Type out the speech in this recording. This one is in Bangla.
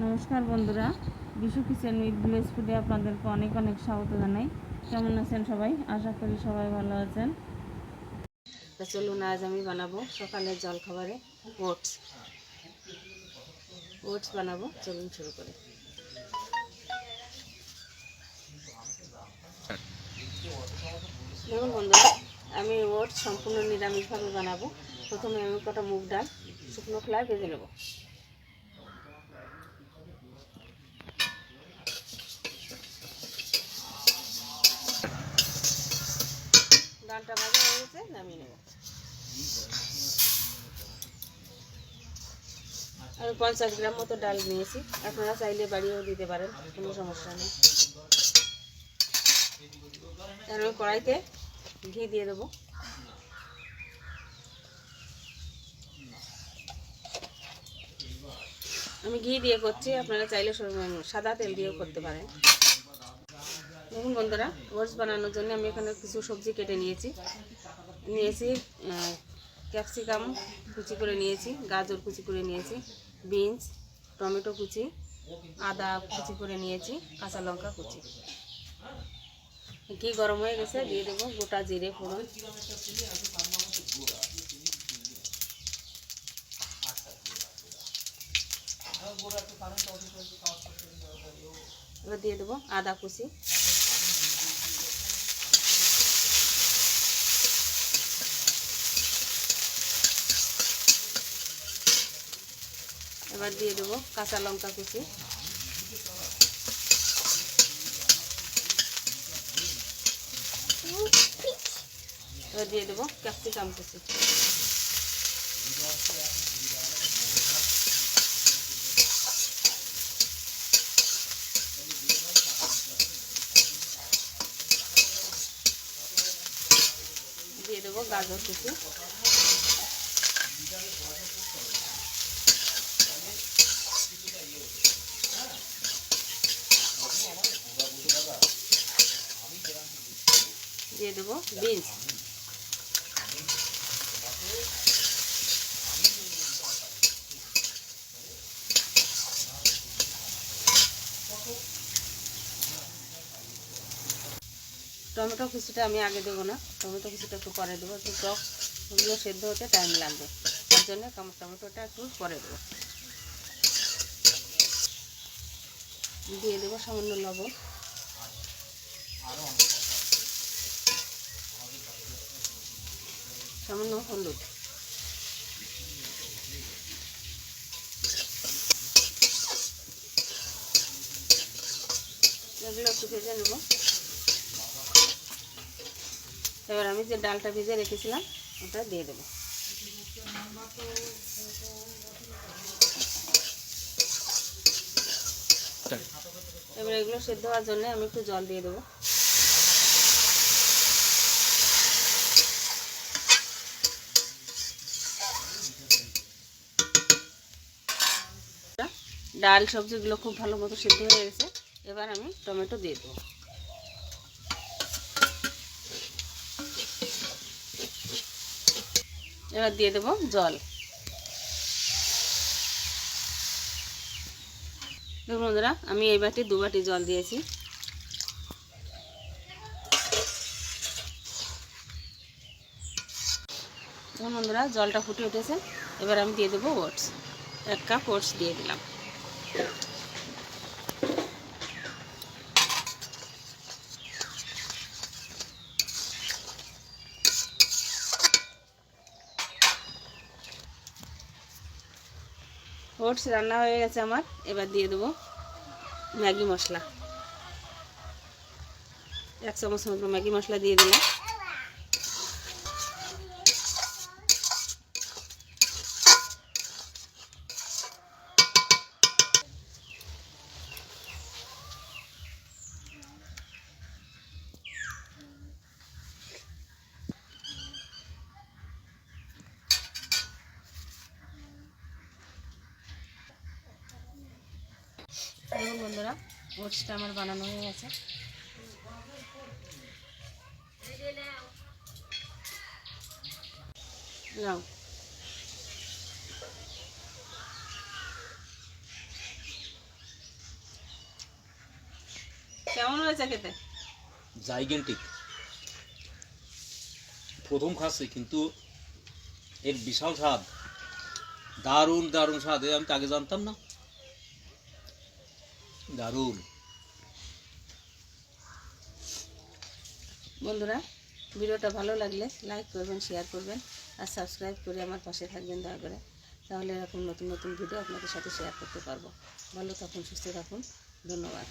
নমস্কার বন্ধুরা, বিশু কিচেন উইথ ভিলেজ ফুডে আপনাদেরকে অনেক অনেক স্বাগত জানাই। কেমন আছেন সবাই? আশা করি সবাই ভালো আছেন। তো চলুন, আজ আমি বানাবো সকালের জলখাবারে ওটস বানাবো। চলুন শুরু করি। দেখুন বন্ধুরা, আমি ওটস সম্পূর্ণ নিরামিষভাবে বানাবো। প্রথমে আমি কটা মুগ ডাল শুকনো খোলায় ভেজে নেব। ডালটা ভাজা হয়ে গেছে, নামিয়ে নেব। আমি 50 গ্রাম মতো ডাল নিয়েছি, আপনারা চাইলে বাড়িয়েও দিতে পারেন, কোনো সমস্যা নেই। আমি কড়াইতে ঘি দিয়ে দেবো। আমি ঘি দিয়ে করছি, আপনারা চাইলে সাদা তেল দিয়েও করতে পারেন। দেখুন বন্ধুরা, ওটস বানানোর জন্য আমি এখানে কিছু সবজি কেটে নিয়েছি। ক্যাপসিকাম কুচি করে নিয়েছি, গাজর কুচি করে নিয়েছি, বিনস, টমেটো কুচি, আদা কুচি করে নিয়েছি, কাঁচা লঙ্কা কুচি। ঘি গরম হয়ে গেছে, দিয়ে দেবো গোটা জিরে ফোড়ন। এবার দিয়ে দেবো আদা কুচি, এবার দিয়ে দেবো কাঁচা লঙ্কা কুচি, এবার দিয়ে দেবো ক্যাপসিকাম কুচি। দিয়ে দেবো গাজর কুচি, দিয়ে দেবো বিনস, টমেটো কুচিটা আমি আগে দেবো না, টমেটো কুচিটা একটু পরে দেবো। একটু টক, ওগুলো সেদ্ধ হতে টাইম লাগবে, তার জন্য টমেটোটা একটু পরে দেবো। দিয়ে দেবো সামান্য লবণ, সামান্য হলুদ। এগুলো একটু ভেজে নেব। এবার আমি যে ডালটা ভেজে রেখেছিলাম ওটা দিয়ে দেবো। এবার এগুলো সেদ্ধ হওয়ার জন্য আমি একটু জল দিয়ে দেবো। ডাল সবজিগুলো খুব ভালো মতো সেদ্ধ হয়ে গেছে, এবার আমি টমেটো দিয়ে দেবো। এবার দিয়ে দেবো জল। দেখুন বন্ধুরা, আমি এই বাটি 2 বাটি জল দিয়েছি। দেখুন বন্ধুরা, জলটা ফুটে উঠেছে। এবার আমি দিয়ে দেবো ওটস। 1 কাপ ওটস দিয়ে দিলাম। ওটস রান্না হয়ে গেছে আমার। এবার দিয়ে দেবো ম্যাগি মশলা। 1 চামচ মতো ম্যাগি মশলা দিয়ে দিলাম। দেখুন বন্ধুরা, ওটসটা আমার বানানো হয়ে গেছে। নাও, কেমন হয়েছে খেতে? জাইগেন্টিক। প্রথম খাচ্ছি কিন্তু এর বিশাল স্বাদ, দারুণ দারুণ স্বাদ। আমি তো আগে জানতাম না, দারুণ। বন্ধুরা, ভিডিওটা ভালো লাগলে লাইক করবেন, শেয়ার করবেন আর সাবস্ক্রাইব করে আমার পাশে থাকবেন দয়া করে। তাহলে এরকম নতুন নতুন ভিডিও আপনাদের সাথে শেয়ার করতে পারবো। ভালো থাকুন, সুস্থ থাকুন, ধন্যবাদ।